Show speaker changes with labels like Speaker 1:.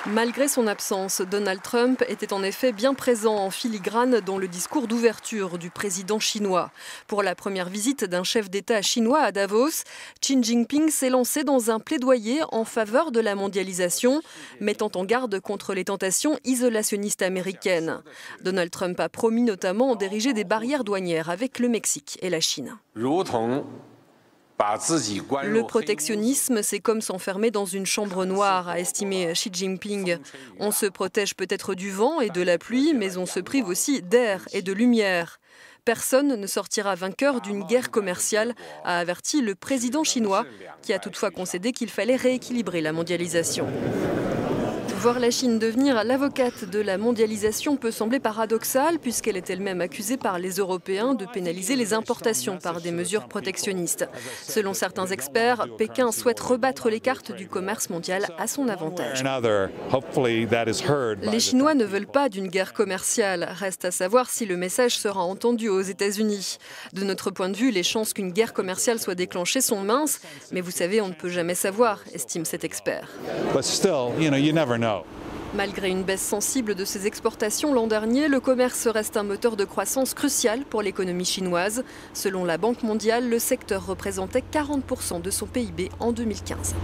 Speaker 1: Malgré son absence, Donald Trump était en effet bien présent en filigrane dans le discours d'ouverture du président chinois. Pour la première visite d'un chef d'État chinois à Davos, Xi Jinping s'est lancé dans un plaidoyer en faveur de la mondialisation, mettant en garde contre les tentations isolationnistes américaines. Donald Trump a promis notamment d'ériger des barrières douanières avec le Mexique et la Chine. Le protectionnisme, c'est comme s'enfermer dans une chambre noire, a estimé Xi Jinping. On se protège peut-être du vent et de la pluie, mais on se prive aussi d'air et de lumière. Personne ne sortira vainqueur d'une guerre commerciale, a averti le président chinois, qui a toutefois concédé qu'il fallait rééquilibrer la mondialisation. Voir la Chine devenir l'avocate de la mondialisation peut sembler paradoxal puisqu'elle est elle-même accusée par les Européens de pénaliser les importations par des mesures protectionnistes. Selon certains experts, Pékin souhaite rebattre les cartes du commerce mondial à son avantage. Les Chinois ne veulent pas d'une guerre commerciale. Reste à savoir si le message sera entendu aux États-Unis. De notre point de vue, les chances qu'une guerre commerciale soit déclenchée sont minces, mais vous savez, on ne peut jamais savoir, estime cet expert. Malgré une baisse sensible de ses exportations l'an dernier, le commerce reste un moteur de croissance crucial pour l'économie chinoise. Selon la Banque mondiale, le secteur représentait 40% de son PIB en 2015.